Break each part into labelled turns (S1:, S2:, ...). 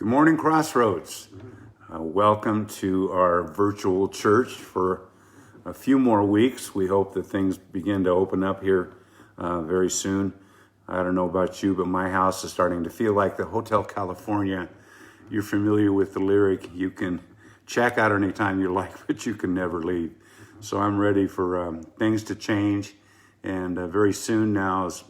S1: Good morning, Crossroads. Welcome to our virtual church for a few more weeks. We hope that things begin to open up here very soon. I don't know about you, but my house is starting to feel like the Hotel California. You're familiar with the lyric, you can check out anytime you like, but you can never leave. So I'm ready for things to change. And very soon now, as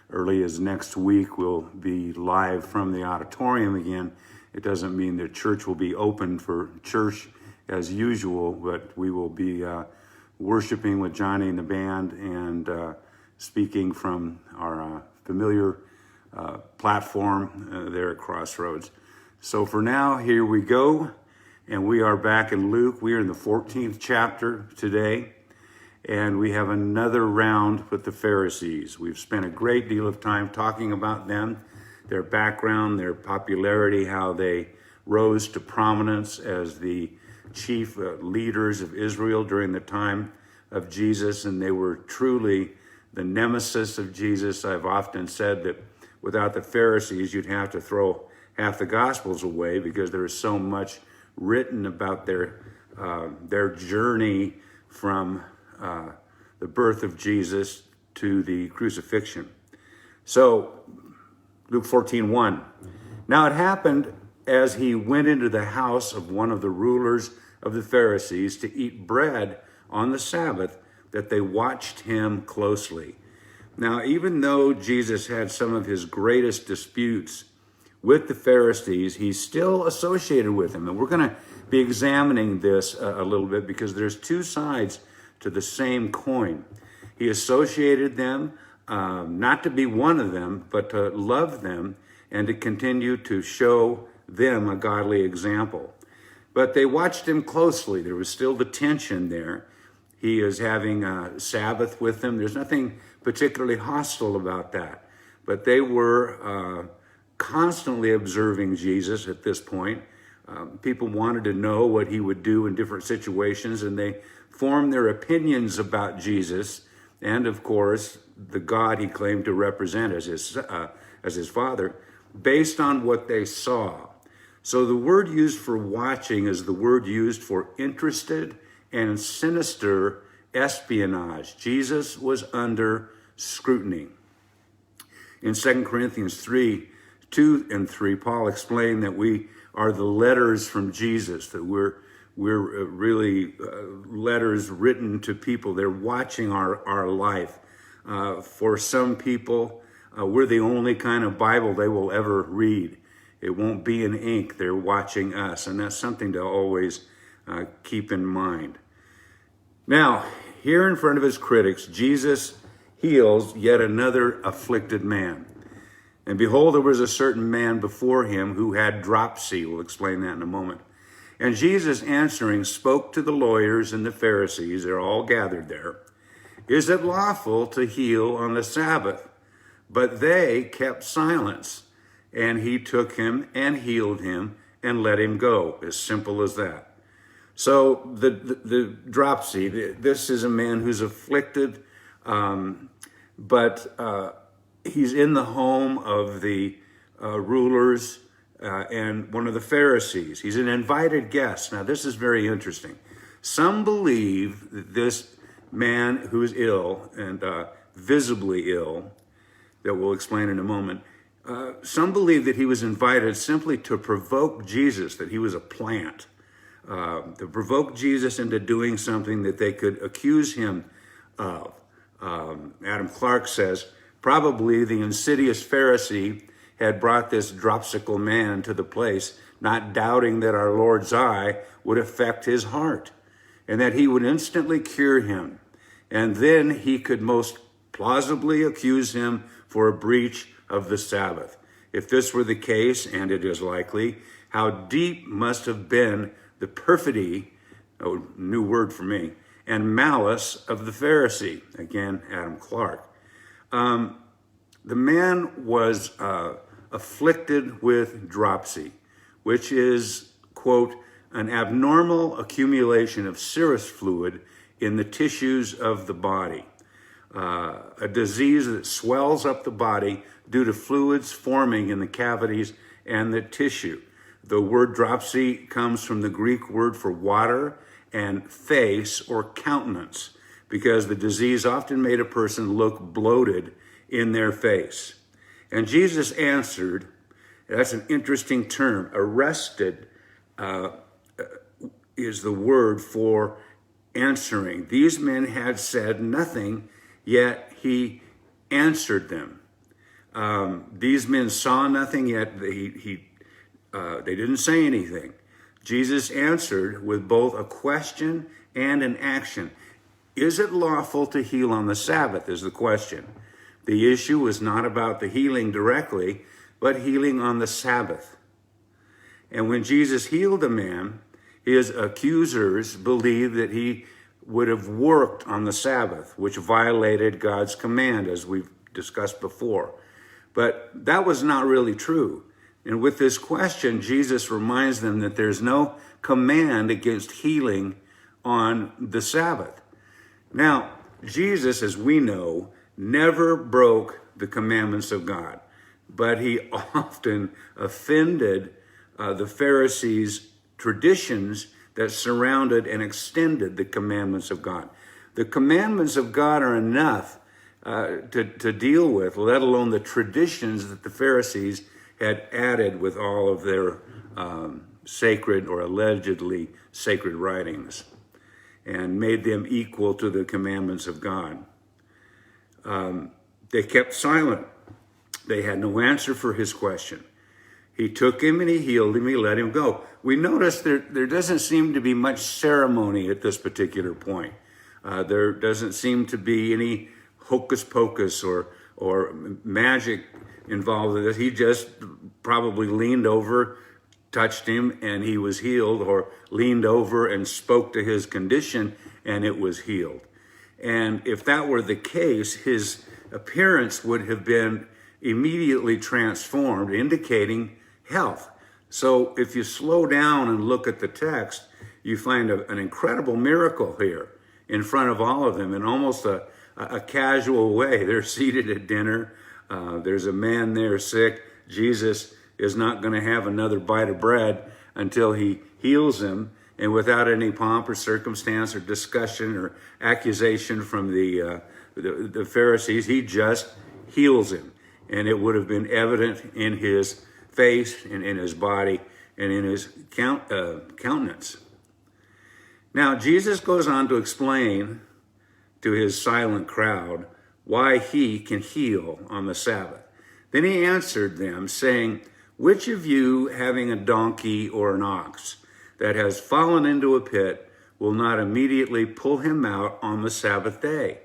S1: early as next week, we'll be live from the auditorium again. It doesn't mean that church will be open for church as usual, but we will be worshiping with Johnny and the band and speaking from our familiar platform there at Crossroads. So for now, here we go. And we are back in Luke. We are in the 14th chapter today. And we have another round with the Pharisees. We've spent a great deal of time talking about them, their background, their popularity, how they rose to prominence as the chief leaders of Israel during the time of Jesus. And they were truly the nemesis of Jesus. I've often said that without the Pharisees, you'd have to throw half the Gospels away because there is so much written about their journey from the birth of Jesus to the crucifixion. So, Luke 14:1. Now it happened as he went into the house of one of the rulers of the Pharisees to eat bread on the Sabbath that they watched him closely. Now, even though Jesus had some of his greatest disputes with the Pharisees, he's still associated with them. And we're going to be examining this a little bit because there's two sides to the same coin. He associated them, not to be one of them, but to love them and to continue to show them a godly example. But they watched him closely. There was still the tension there. He is having a Sabbath with them. There's nothing particularly hostile about that. But they were constantly observing Jesus at this point. People wanted to know what he would do in different situations, and they formed their opinions about Jesus and, of course, the God he claimed to represent as his Father, based on what they saw. So the word used for watching is the word used for interested and sinister espionage. Jesus was under scrutiny. In 2 Corinthians 3:2 and 3, Paul explained that we are the letters from Jesus, that we're really letters written to people. They're watching our life. For some people, we're the only kind of Bible they will ever read. It won't be in ink. They're watching us, and that's something to always keep in mind. Now, here in front of his critics, Jesus heals yet another afflicted man. And behold, there was a certain man before him who had dropsy. We'll explain that in a moment. And Jesus answering spoke to the lawyers and the Pharisees. They're all gathered there. Is it lawful to heal on the Sabbath? But they kept silence. And he took him and healed him and let him go. As simple as that. So the dropsy, this is a man who's afflicted, but he's in the home of the rulers and one of the Pharisees. He's an invited guest. Now, this is very interesting. Some believe that this man who is ill and visibly ill, that we'll explain in a moment, some believe that he was invited simply to provoke Jesus, that he was a plant, to provoke Jesus into doing something that they could accuse him of. Adam Clark says, probably the insidious Pharisee had brought this dropsical man to the place, not doubting that our Lord's eye would affect his heart and that he would instantly cure him. And then he could most plausibly accuse him for a breach of the Sabbath. If this were the case, and it is likely, how deep must have been the perfidy, new word for me, and malice of the Pharisee. Again, Adam Clark. The man was afflicted with dropsy, which is, quote, an abnormal accumulation of serous fluid in the tissues of the body, a disease that swells up the body due to fluids forming in the cavities and the tissue. The word dropsy comes from the Greek word for water and face or countenance, because the disease often made a person look bloated in their face. And Jesus answered, that's an interesting term, arrested is the word for answering. These men had said nothing, yet he answered them. These men saw nothing, yet they didn't say anything. Jesus answered with both a question and an action. Is it lawful to heal on the Sabbath is the question. The issue was not about the healing directly, but healing on the Sabbath. And when Jesus healed the man, his accusers believed that he would have worked on the Sabbath, which violated God's command, as we've discussed before. But that was not really true. And with this question, Jesus reminds them that there's no command against healing on the Sabbath. Now, Jesus, as we know, never broke the commandments of God, but he often offended the Pharisees' traditions that surrounded and extended the commandments of God. The commandments of God are enough to deal with, let alone the traditions that the Pharisees had added with all of their sacred or allegedly sacred writings, and made them equal to the commandments of God. They kept silent. They had no answer for his question. He took him and he healed him. He let him go. We notice there doesn't seem to be much ceremony at this particular point. There doesn't seem to be any hocus pocus or magic involved with it. He just probably leaned over, touched him, and he was healed, or leaned over and spoke to his condition, and it was healed. And if that were the case, his appearance would have been immediately transformed, indicating health. So if you slow down and look at the text, you find an incredible miracle here in front of all of them in almost a casual way. They're seated at dinner. There's a man there sick. Jesus is not going to have another bite of bread until he heals him. And without any pomp or circumstance or discussion or accusation from the Pharisees, he just heals him. And it would have been evident in his face and in his body and in his countenance. Now, Jesus goes on to explain to his silent crowd why he can heal on the Sabbath. Then he answered them, saying, "Which of you, having a donkey or an ox that has fallen into a pit, will not immediately pull him out on the Sabbath day?"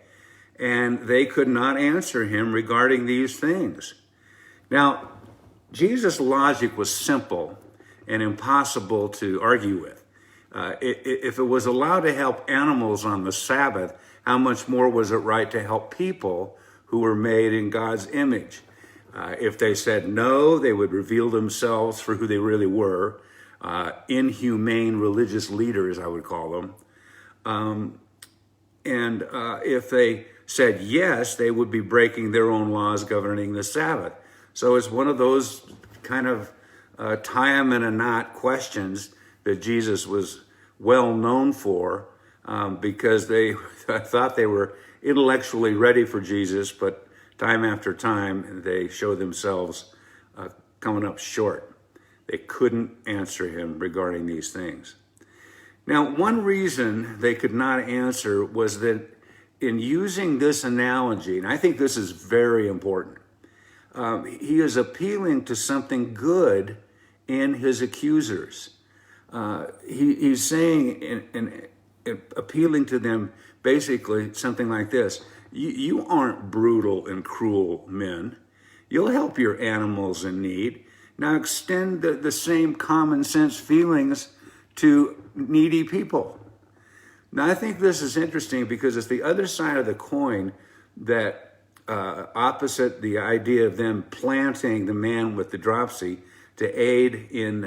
S1: And they could not answer him regarding these things. Now, Jesus' logic was simple and impossible to argue with. If it was allowed to help animals on the Sabbath, how much more was it right to help people who were made in God's image? If they said no, they would reveal themselves for who they really were, inhumane religious leaders, I would call them. And if they said yes, they would be breaking their own laws governing the Sabbath. So it's one of those kind of tie them in a knot questions that Jesus was well known for, because they thought they were intellectually ready for Jesus, but time after time they show themselves coming up short. They couldn't answer him regarding these things. Now, one reason they could not answer was that in using this analogy, and I think this is very important, he is appealing to something good in his accusers. He's saying and appealing to them basically something like this: you aren't brutal and cruel men. You'll help your animals in need. Now extend the same common sense feelings to needy people. Now, I think this is interesting because it's the other side of the coin that opposite the idea of them planting the man with the dropsy to aid in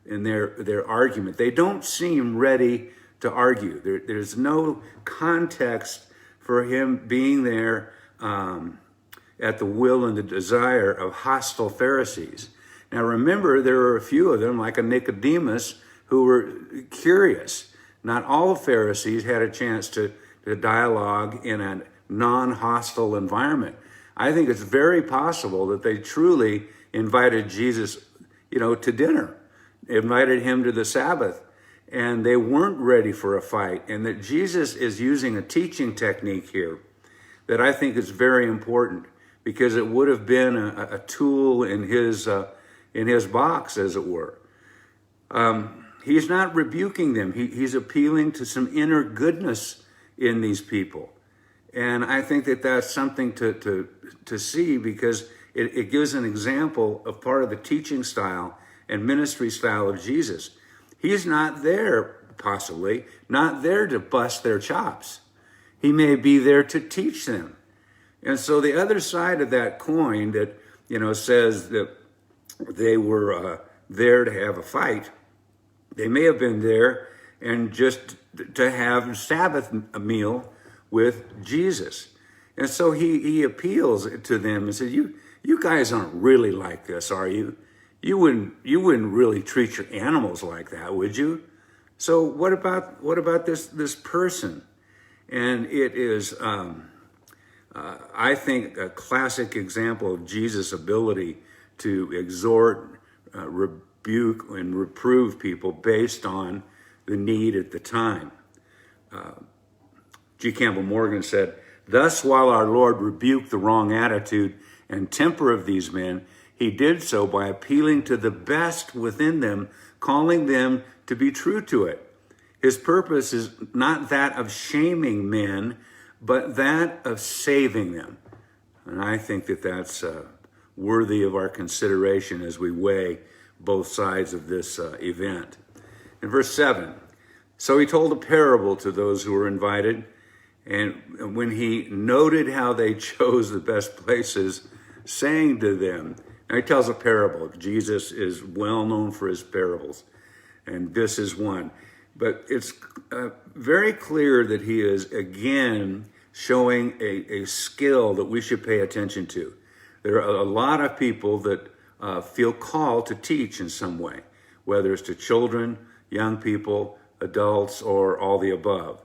S1: their argument. They don't seem ready to argue. There's no context for him being there at the will and the desire of hostile Pharisees. Now remember, there were a few of them, like a Nicodemus, who were curious. Not all Pharisees had a chance to dialogue in a non-hostile environment. I think it's very possible that they truly invited Jesus, to dinner, invited him to the Sabbath, and they weren't ready for a fight. And that Jesus is using a teaching technique here that I think is very important, because it would have been a tool in his box, as it were. He's not rebuking them. He's appealing to some inner goodness in these people. And I think that that's something to see, because it gives an example of part of the teaching style and ministry style of Jesus. He's not there, possibly, not there to bust their chops. He may be there to teach them. And so the other side of that coin that, says that they were there to have a fight, they may have been there and just to have a Sabbath meal with Jesus. And so he appeals to them and says, you guys aren't really like this, are you? You wouldn't really treat your animals like that, would you? So what about this person? And it is, I think, a classic example of Jesus' ability to exhort, rebuke, and reprove people based on the need at the time. G. Campbell Morgan said, "Thus, while our Lord rebuked the wrong attitude and temper of these men, he did so by appealing to the best within them, calling them to be true to it. His purpose is not that of shaming men, but that of saving them." And I think that that's worthy of our consideration as we weigh both sides of this event. In verse 7, so he told a parable to those who were invited, and when he noted how they chose the best places, saying to them, now he tells a parable. Jesus is well known for his parables, and this is one. But it's very clear that he is, again, showing a skill that we should pay attention to. There are a lot of people that feel called to teach in some way, whether it's to children, young people, adults, or all the above.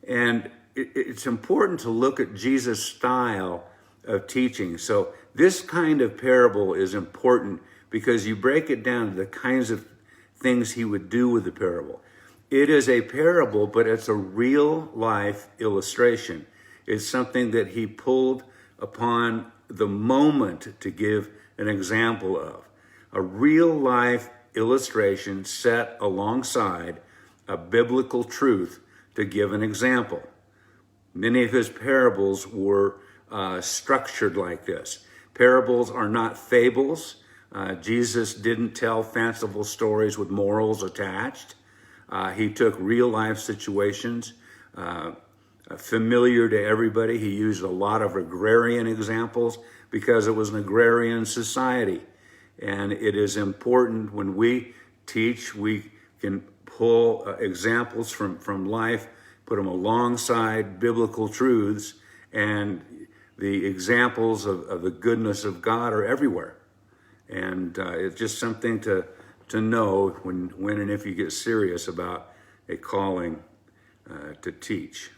S1: And it's important to look at Jesus' style of teaching. So this kind of parable is important because you break it down to the kinds of things he would do with the parable. It is a parable, but it's a real life illustration. It's something that he pulled upon the moment to give an example of. A real life illustration set alongside a biblical truth to give an example. Many of his parables were structured like this. Parables are not fables. Jesus didn't tell fanciful stories with morals attached. He took real life situations, familiar to everybody. He used a lot of agrarian examples because it was an agrarian society. And it is important when we teach, we can pull examples from life, put them alongside biblical truths, and the examples of the goodness of God are everywhere. And it's just something to know when and if you get serious about a calling to teach.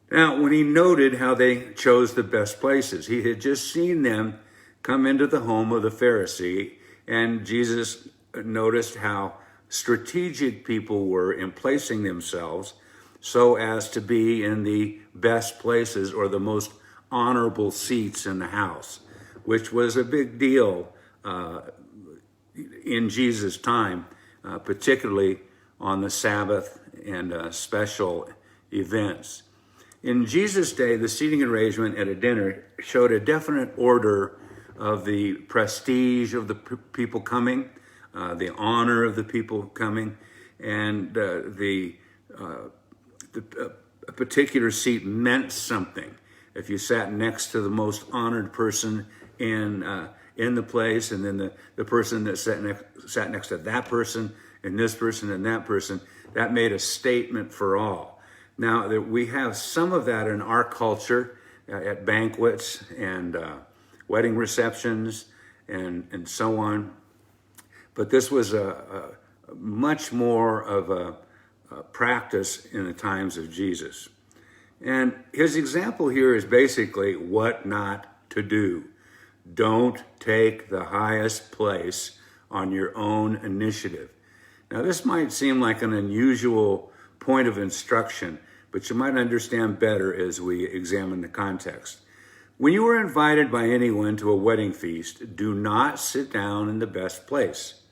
S1: Now, when he noted how they chose the best places, he had just seen them come into the home of the Pharisee, and Jesus noticed how strategic people were in placing themselves so as to be in the best places or the most honorable seats in the house, which was a big deal in Jesus' time, particularly on the Sabbath and special events. In Jesus' day, the seating arrangement at a dinner showed a definite order of the prestige of the people coming, the honor of the people coming, and a particular seat meant something. If you sat next to the most honored person in the place, and then the person that sat next to that person, and this person and that person, that made a statement for all. Now, we have some of that in our culture at banquets and wedding receptions and so on. But this was a much more of a practice in the times of Jesus. And his example here is basically what not to do. Don't take the highest place on your own initiative. Now, this might seem like an unusual point of instruction, but you might understand better as we examine the context. When you are invited by anyone to a wedding feast, do not sit down in the best place,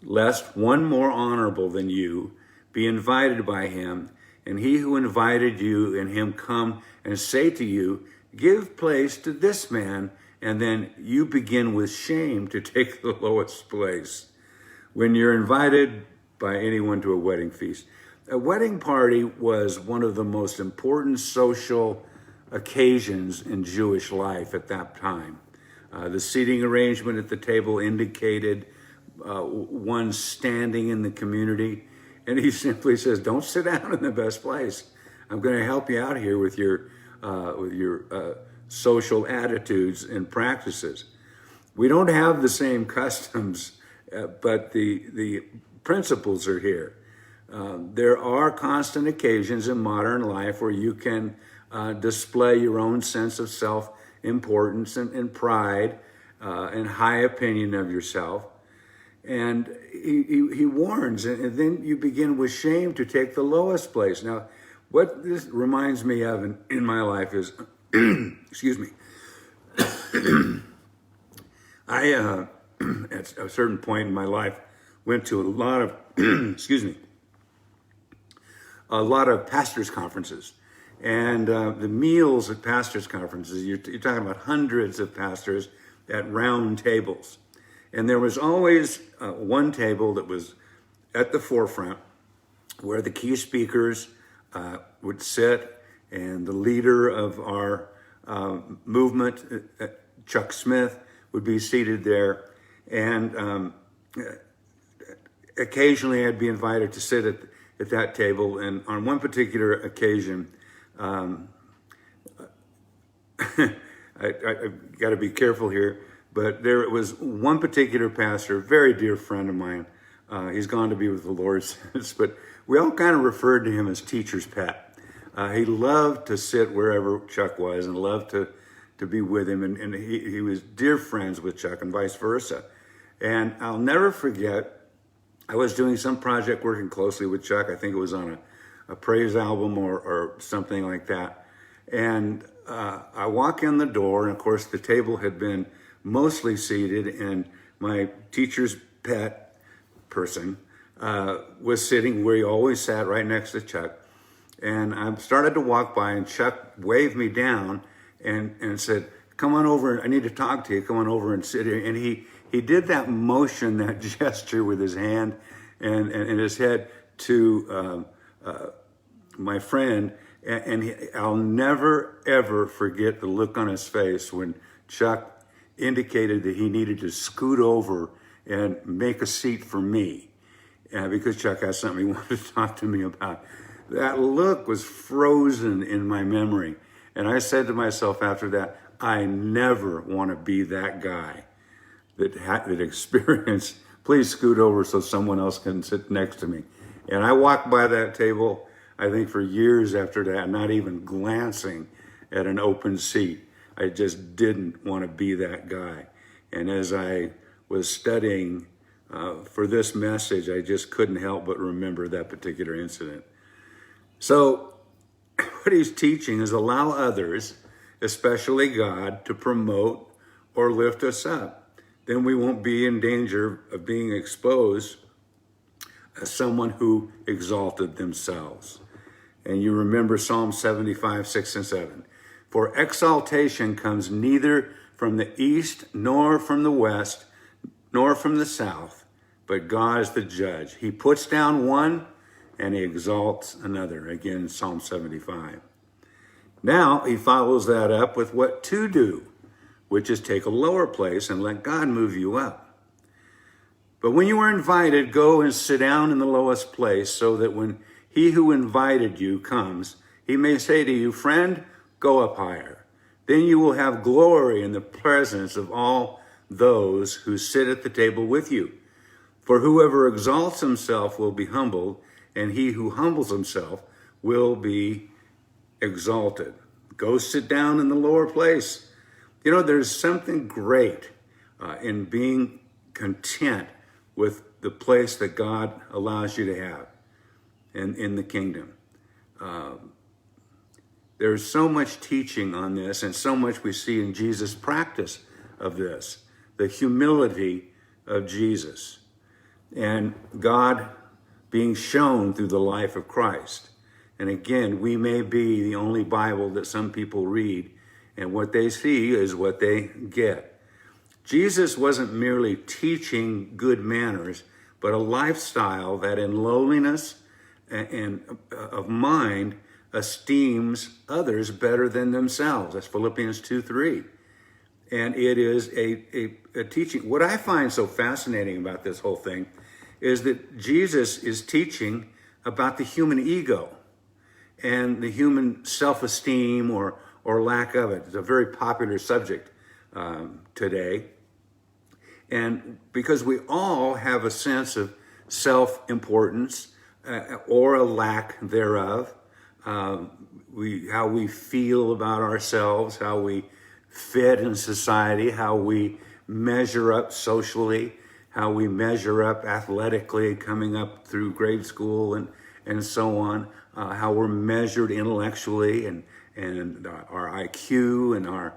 S1: lest one more honorable than you be invited by him, and he who invited you and him come and say to you, give place to this man, and then you begin with shame to take the lowest place. When you're invited by anyone to a wedding feast, a wedding party was one of the most important social occasions in Jewish life at that time. The seating arrangement at the table indicated one standing in the community. And he simply says, don't sit down in the best place. I'm going to help you out here with your social attitudes and practices. We don't have the same customs, but the principles are here. There are constant occasions in modern life where you can display your own sense of self-importance and pride and high opinion of yourself. And he warns, and then you begin with shame to take the lowest place. Now, what this reminds me of in my life is, excuse me, I, at a certain point in my life, went to a lot of, excuse me, a lot of pastors' conferences. And the meals at pastors' conferences, you're talking about hundreds of pastors at round tables. And there was always one table that was at the forefront where the key speakers would sit, and the leader of our movement, Chuck Smith, would be seated there. And occasionally I'd be invited to sit at that table. And on one particular occasion, I've got to be careful here, but there was one particular pastor, a very dear friend of mine. He's gone to be with the Lord since, but we all kind of referred to him as teacher's pet. He loved to sit wherever Chuck was and loved to be with him. And he was dear friends with Chuck and vice versa. And I'll never forget, I was doing some project working closely with Chuck. I think it was on a praise album or something like that. And I walk in the door, and of course the table had been mostly seated, and my teacher's pet person was sitting where he always sat, right next to Chuck. And I started to walk by, and Chuck waved me down and said, come on over, I need to talk to you, come on over and sit here. And he did that motion, that gesture with his hand and his head to my friend. And I'll never, ever forget the look on his face when Chuck indicated that he needed to scoot over and make a seat for me, because Chuck has something he wanted to talk to me about. That look was frozen in my memory. And I said to myself after that, I never want to be that guy that experienced, please scoot over so someone else can sit next to me. And I walked by that table, I think for years after that, not even glancing at an open seat. I just didn't want to be that guy. And as I was studying for this message, I just couldn't help but remember that particular incident. So what he's teaching is allow others, especially God, to promote or lift us up. Then we won't be in danger of being exposed as someone who exalted themselves. And you remember Psalm 75, 6 and 7. For exaltation comes neither from the east, nor from the west, nor from the south, but God is the judge. He puts down one and he exalts another. Again, Psalm 75. Now he follows that up with what to do, which is take a lower place and let God move you up. But when you are invited, go and sit down in the lowest place, so that when he who invited you comes, he may say to you, friend, go up higher. Then you will have glory in the presence of all those who sit at the table with you. For whoever exalts himself will be humbled, and he who humbles himself will be exalted. Go sit down in the lower place. You know, there's something great in being content with the place that God allows you to have in the kingdom. There's so much teaching on this, and so much we see in Jesus' practice of this, the humility of Jesus, and God being shown through the life of Christ. And again, we may be the only Bible that some people read, and what they see is what they get. Jesus wasn't merely teaching good manners, but a lifestyle that in lowliness and of mind esteems others better than themselves. That's Philippians 2:3. And it is a teaching. What I find so fascinating about this whole thing is that Jesus is teaching about the human ego and the human self-esteem or lack of it. It's a very popular subject today. And because we all have a sense of self-importance or a lack thereof, how we feel about ourselves, how we fit in society, how we measure up socially, how we measure up athletically coming up through grade school and so on, how we're measured intellectually and our IQ and our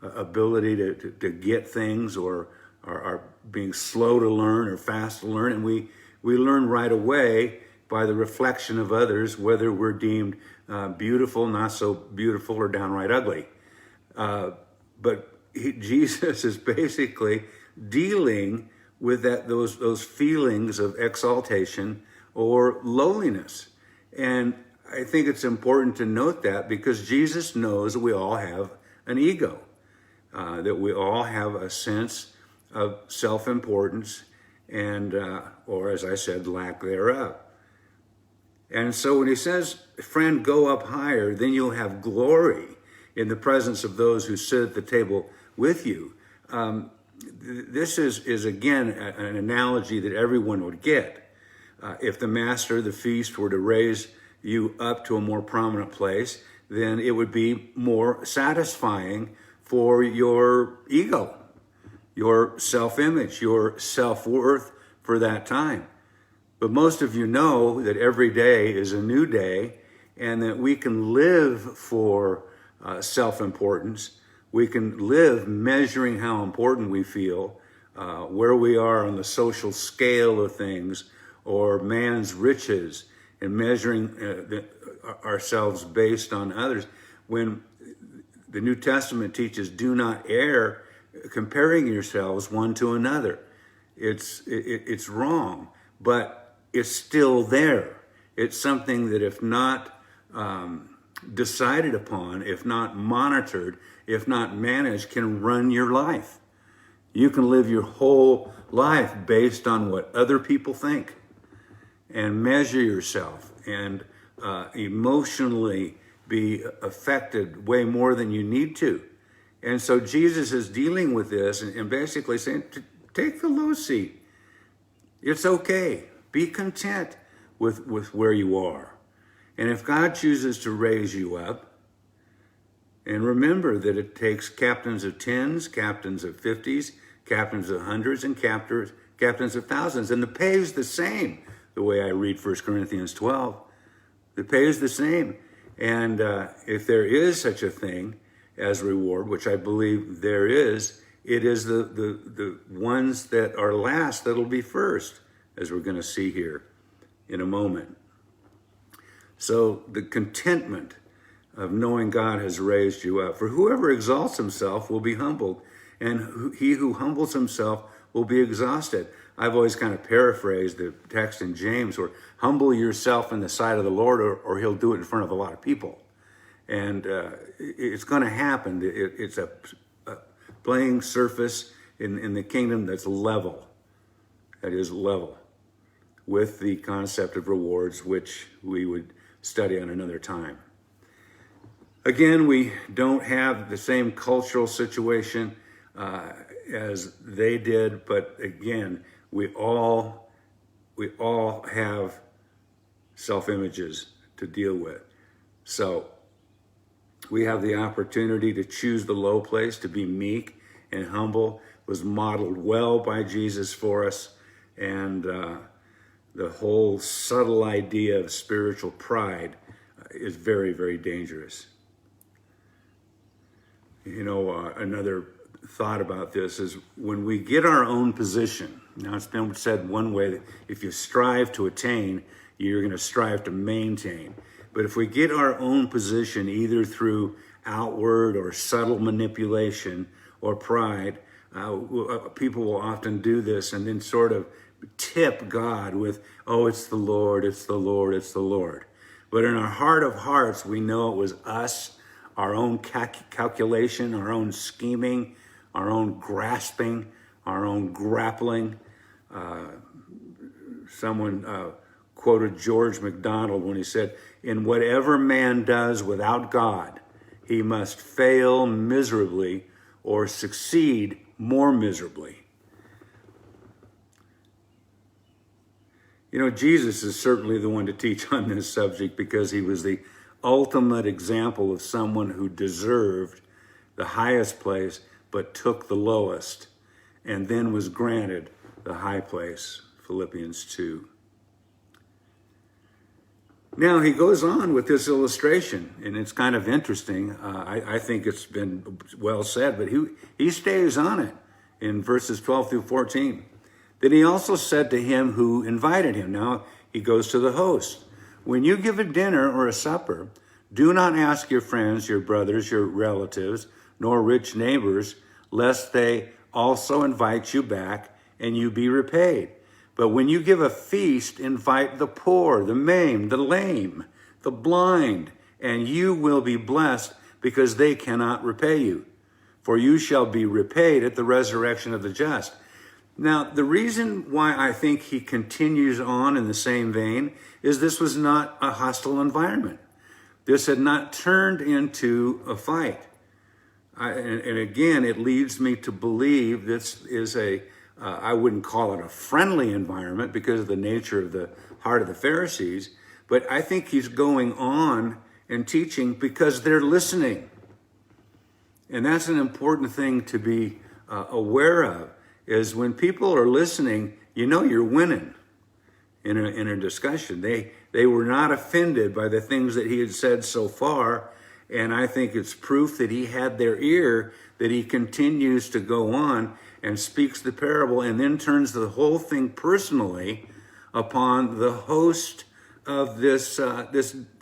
S1: ability to get things, or our being slow to learn or fast to learn. And we learn right away by the reflection of others whether we're deemed beautiful, not so beautiful, or downright ugly. But Jesus is basically dealing with those feelings of exaltation or lowliness. And I think it's important to note that, because Jesus knows that we all have an ego, that we all have a sense of self-importance and, or as I said, lack thereof. And so when he says, friend, go up higher, then you'll have glory in the presence of those who sit at the table with you. This is again, an analogy that everyone would get. If the master of the feast were to raise you up to a more prominent place, then it would be more satisfying for your ego, your self-image, your self-worth for that time. But most of you know that every day is a new day, and that we can live for self-importance. We can live measuring how important we feel, where we are on the social scale of things, or man's riches, and measuring ourselves based on others. When the New Testament teaches, do not err, comparing yourselves one to another. It's wrong, but it's still there. It's something that if not decided upon, if not monitored, if not managed, can run your life. You can live your whole life based on what other people think, and measure yourself, and emotionally be affected way more than you need to. And so Jesus is dealing with this and basically saying, take the low seat. It's okay. Be content with where you are. And if God chooses to raise you up, and remember that it takes captains of tens, captains of 50s, captains of hundreds, and captains of thousands. And the pay is the same, the way I read 1 Corinthians 12. The pay is the same. And if there is such a thing as reward, which I believe there is, it is the ones that are last that'll be first, as we're going to see here in a moment. So the contentment of knowing God has raised you up. For whoever exalts himself will be humbled, and he who humbles himself will be exhausted. I've always kind of paraphrased the text in James, where humble yourself in the sight of the Lord, or he'll do it in front of a lot of people. And it's going to happen. It's a playing surface in the kingdom that's level. That is level with the concept of rewards, which we would study on another time. Again, we don't have the same cultural situation. as they did. But again, we all have self-images to deal with. So we have the opportunity to choose the low place, to be meek and humble. Was modeled well by Jesus for us. And the whole subtle idea of spiritual pride is very, very dangerous. You know, another thought about this is when we get our own position. Now, it's been said one way that if you strive to attain, you're going to strive to maintain. But if we get our own position, either through outward or subtle manipulation or pride, people will often do this and then sort of tip God with, oh, it's the Lord, it's the Lord, it's the Lord. But in our heart of hearts, we know it was us, our own calculation, our own scheming, our own grasping, our own grappling. Someone quoted George MacDonald when he said, in whatever man does without God, he must fail miserably or succeed more miserably. You know, Jesus is certainly the one to teach on this subject because he was the ultimate example of someone who deserved the highest place but took the lowest and then was granted the high place, Philippians 2. Now he goes on with this illustration, and it's kind of interesting. I think it's been well said, but he stays on it in verses 12 through 14. Then he also said to him who invited him. Now he goes to the host. When you give a dinner or a supper, do not ask your friends, your brothers, your relatives, nor rich neighbors, lest they also invite you back and you be repaid. But when you give a feast, invite the poor, the maimed, the lame, the blind, and you will be blessed because they cannot repay you. For you shall be repaid at the resurrection of the just. Now, the reason why I think he continues on in the same vein is this was not a hostile environment. This had not turned into a fight. And again, it leads me to believe this is I wouldn't call it a friendly environment because of the nature of the heart of the Pharisees, but I think he's going on and teaching because they're listening. And that's an important thing to be aware of, is when people are listening, you know you're winning in a discussion. They were not offended by the things that he had said so far, and I think it's proof that he had their ear, that he continues to go on and speaks the parable and then turns the whole thing personally upon the host of this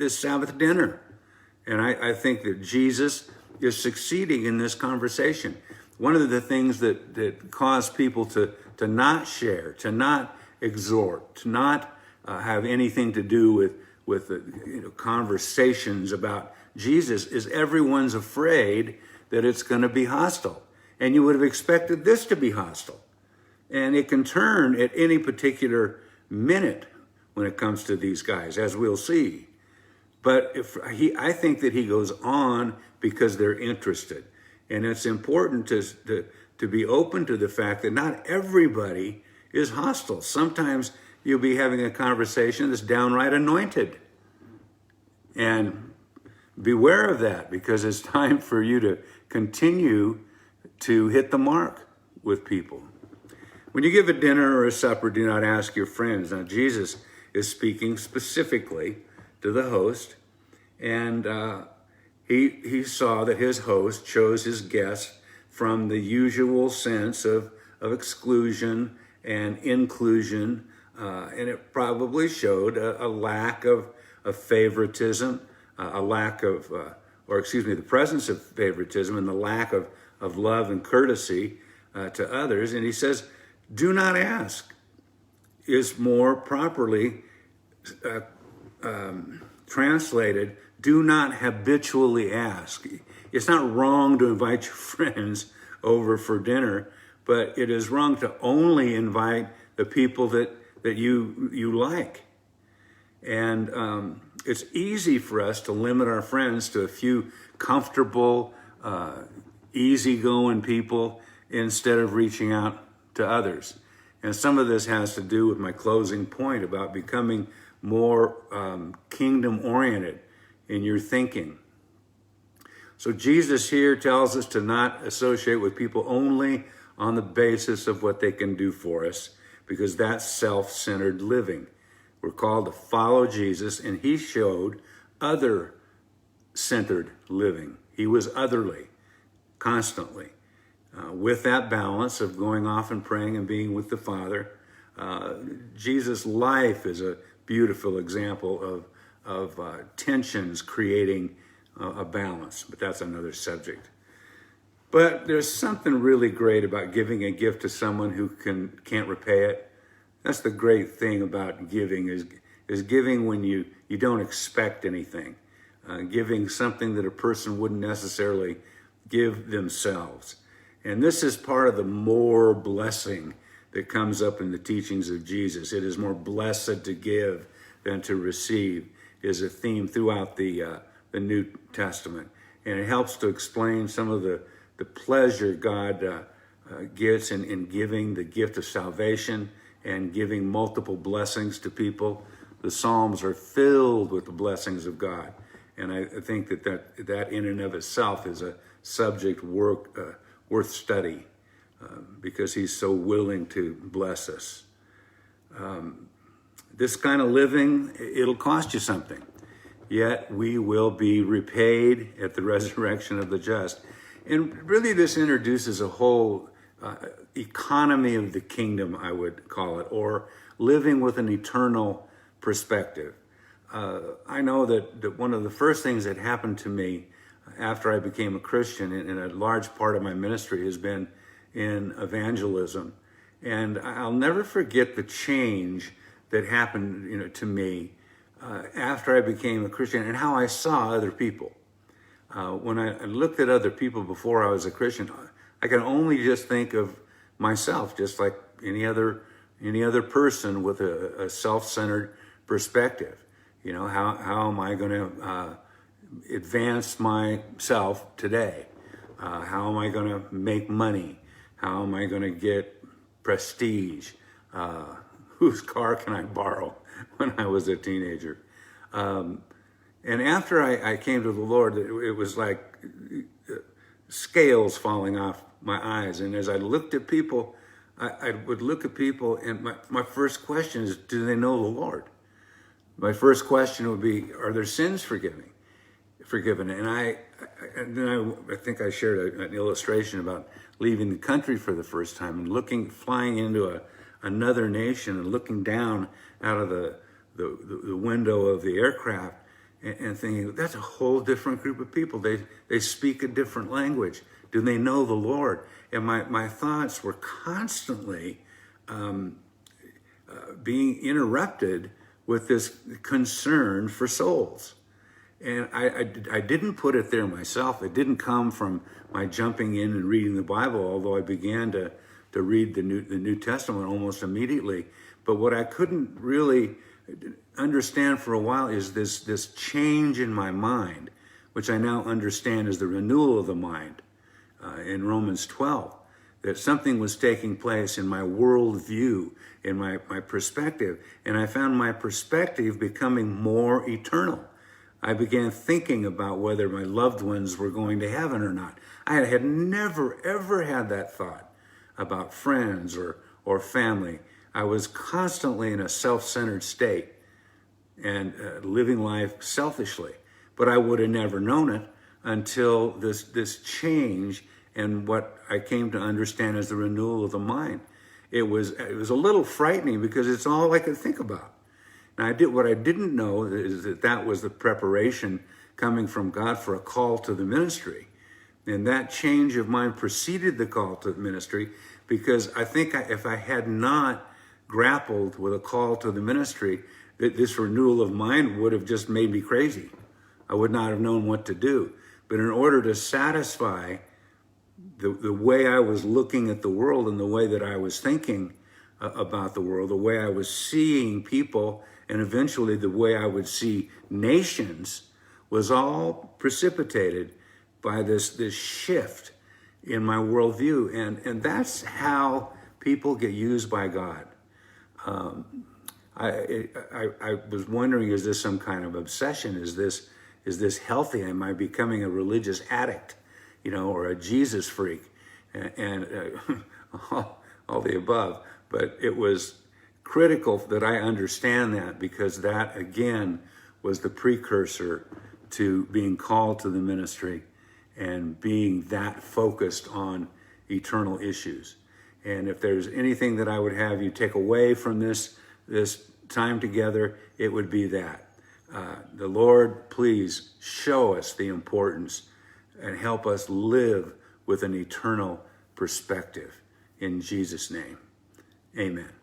S1: Sabbath dinner. And I think that Jesus is succeeding in this conversation. One of the things that cause people to not share, to not exhort, to not have anything to do with conversations about Jesus is everyone's afraid that it's going to be hostile. And you would have expected this to be hostile. And it can turn at any particular minute when it comes to these guys, as we'll see. But I think that he goes on because they're interested. And it's important to be open to the fact that not everybody is hostile. Sometimes you'll be having a conversation that's downright anointed. And beware of that, because it's time for you to continue to hit the mark with people. When you give a dinner or a supper, do not ask your friends. Now, Jesus is speaking specifically to the host, and he saw that his host chose his guests from the usual sense of exclusion and inclusion, and it probably showed a lack of favoritism, the presence of favoritism and the lack of love and courtesy to others. And he says, do not ask is more properly translated, do not habitually ask. It's not wrong to invite your friends over for dinner, but it is wrong to only invite the people that you like. And it's easy for us to limit our friends to a few comfortable, easygoing people, instead of reaching out to others. And some of this has to do with my closing point about becoming more kingdom oriented in your thinking. So Jesus here tells us to not associate with people only on the basis of what they can do for us, because that's self-centered living. We're called to follow Jesus, and he showed other-centered living. He was otherly, constantly. With that balance of going off and praying and being with the Father, Jesus' life is a beautiful example of tensions creating a balance, but that's another subject. But there's something really great about giving a gift to someone who can't repay it. That's the great thing about giving is giving when you don't expect anything. Giving something that a person wouldn't necessarily give themselves. And this is part of the more blessing that comes up in the teachings of Jesus. It is more blessed to give than to receive is a theme throughout the New Testament. And it helps to explain some of the pleasure God gets in giving the gift of salvation and giving multiple blessings to people. The Psalms are filled with the blessings of God. And I think that in and of itself is a subject worth study because he's so willing to bless us. This kind of living, it'll cost you something. Yet we will be repaid at the resurrection of the just. And really this introduces a whole economy of the kingdom, I would call it, or living with an eternal perspective. I know that one of the first things that happened to me after I became a Christian, and a large part of my ministry has been in evangelism. And I'll never forget the change that happened, to me after I became a Christian and how I saw other people. When I looked at other people before I was a Christian, I can only just think of myself, just like any other person with a self-centered perspective. How am I going to advance myself today? How am I going to make money? How am I going to get prestige? Whose car can I borrow when I was a teenager? And after I came to the Lord, it was like scales falling off my eyes. And as I looked at people, I would look at people, and my first question is, do they know the Lord? My first question would be, are their sins forgiven? And I think I shared an illustration about leaving the country for the first time and flying into another nation and looking down out of the window of the aircraft and thinking, that's a whole different group of people. They speak a different language. Do they know the Lord? And my thoughts were constantly being interrupted with this concern for souls. And I didn't put it there myself. It didn't come from my jumping in and reading the Bible, although I began to read the New Testament almost immediately. But what I couldn't really understand for a while is this change in my mind, which I now understand is the renewal of the mind in Romans 12, that something was taking place in my worldview, in my perspective, and I found my perspective becoming more eternal. I began thinking about whether my loved ones were going to heaven or not. I had never, ever had that thought about friends or family. I was constantly in a self-centered state and living life selfishly. But I would have never known it until this change and what I came to understand as the renewal of the mind. It was a little frightening because it's all I could think about. And what I didn't know is that was the preparation coming from God for a call to the ministry. And that change of mind preceded the call to the ministry, because I think if I had not grappled with a call to the ministry, that this renewal of mind would have just made me crazy. I would not have known what to do. But in order to satisfy the way I was looking at the world and the way that I was thinking about the world, the way I was seeing people, and eventually the way I would see nations, was all precipitated by this shift in my worldview. And that's how people get used by God. I was wondering, is this some kind of obsession? Is this healthy? Am I becoming a religious addict, or a Jesus freak? And all the above. But it was critical that I understand that, because that, again, was the precursor to being called to the ministry and being that focused on eternal issues. And if there's anything that I would have you take away from this time together, it would be that. The Lord, please show us the importance and help us live with an eternal perspective. In Jesus' name, amen.